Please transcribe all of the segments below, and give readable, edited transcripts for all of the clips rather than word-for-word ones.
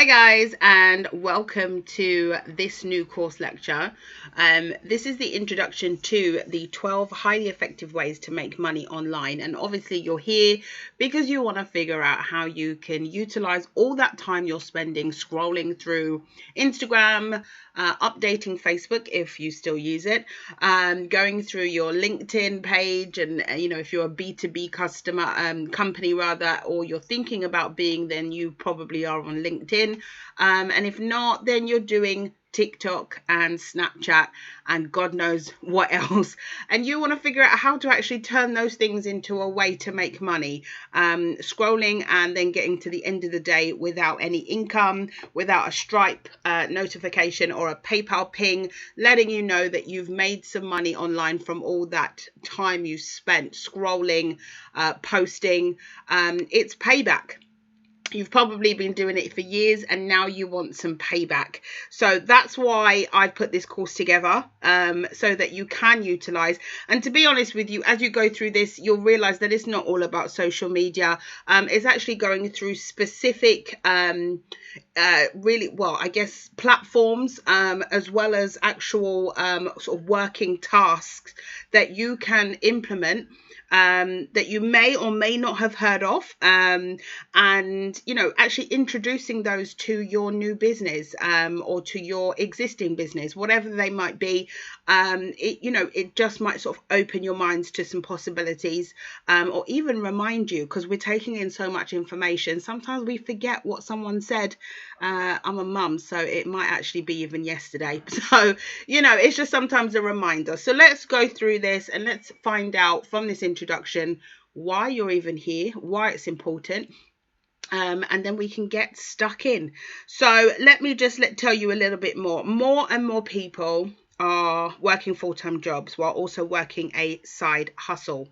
Hi guys, and welcome to this new course lecture. This is the introduction to the 12 highly effective ways to make money online. And obviously you're here because you want to figure out how you can utilize all that time you're spending scrolling through Instagram, updating Facebook if you still use it, going through your LinkedIn page, and if you're a B2B customer company rather, or you're thinking about being, then you probably are on LinkedIn, and if not, then you're doing TikTok and Snapchat and God knows what else, and you want to figure out how to actually turn those things into a way to make money, scrolling and then getting to the end of the day without any income, without a Stripe notification or a PayPal ping letting you know that you've made some money online from all that time you spent scrolling, posting. It's payback. You've probably been doing it for years and now you want some payback. So that's why I put this course together, so that you can utilize. And to be honest with you, as you go through this, you'll realize that it's not all about social media. It's actually going through specific, really, well, I guess platforms, as well as actual sort of working tasks that you can implement, that you may or may not have heard of, and actually introducing those to your new business, or to your existing business, whatever they might be. It just might sort of open your minds to some possibilities, or even remind you, because we're taking in so much information, sometimes we forget what someone said. I'm a mum, so it might actually be even yesterday. So it's just sometimes a reminder. So let's go through this and let's find out from this introduction why you're even here, why it's important, and then we can get stuck in. So let me just tell you a little bit more. More and more people are working full-time jobs while also working a side hustle.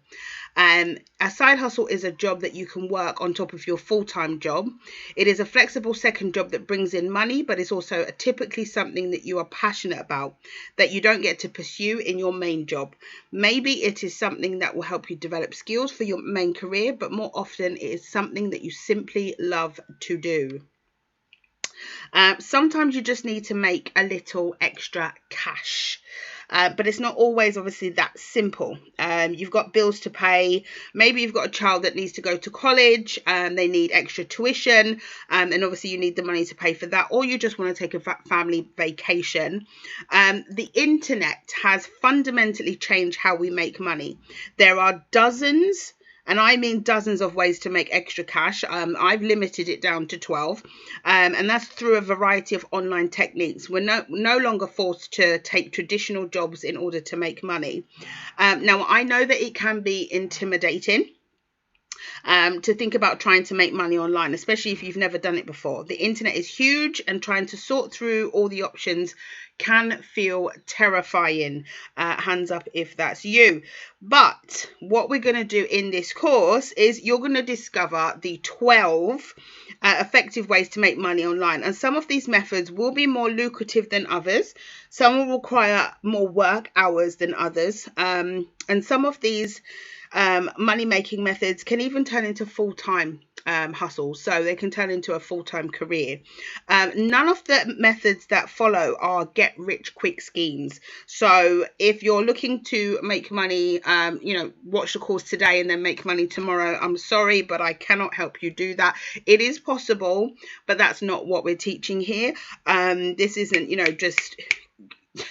A side hustle is a job that you can work on top of your full-time job. It is a flexible second job that brings in money, but it's also typically something that you are passionate about that you don't get to pursue in your main job. Maybe it is something that will help you develop skills for your main career, but more often it is something that you simply love to do. Sometimes you just need to make a little extra cash. But it's not always obviously that simple. You've got bills to pay. Maybe you've got a child that needs to go to college and they need extra tuition, and obviously you need the money to pay for that, or you just want to take a family vacation. The internet has fundamentally changed how we make money. There are dozens, and I mean dozens, of ways to make extra cash. I've limited it down to 12, and that's through a variety of online techniques. We're no longer forced to take traditional jobs in order to make money. Now, I know that it can be intimidating to think about trying to make money online, especially if you've never done it before. The internet is huge, and trying to sort through all the options can feel terrifying. Hands up if that's you. But what we're going to do in this course is you're going to discover the 12 effective ways to make money online. And some of these methods will be more lucrative than others. Some will require more work hours than others. And some of these money-making methods can even turn into full-time hustles, so they can turn into a full-time career. None of the methods that follow are get-rich-quick schemes. So if you're looking to make money, watch the course today and then make money tomorrow, I'm sorry, but I cannot help you do that. It is possible, but that's not what we're teaching here. This isn't, just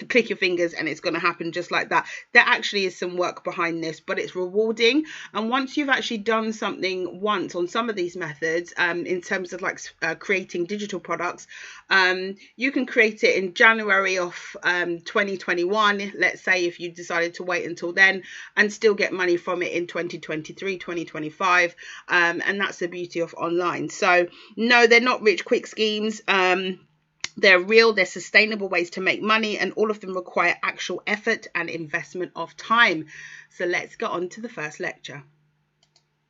click your fingers and it's going to happen just like that. There actually is some work behind this, but it's rewarding. And once you've actually done something once on some of these methods, in terms of creating digital products, you can create it in January of 2021, let's say, if you decided to wait until then, and still get money from it in 2023, 2025. And that's the beauty of online. So no, they're not rich quick schemes. They're real, they're sustainable ways to make money, and all of them require actual effort and investment of time. So let's get on to the first lecture.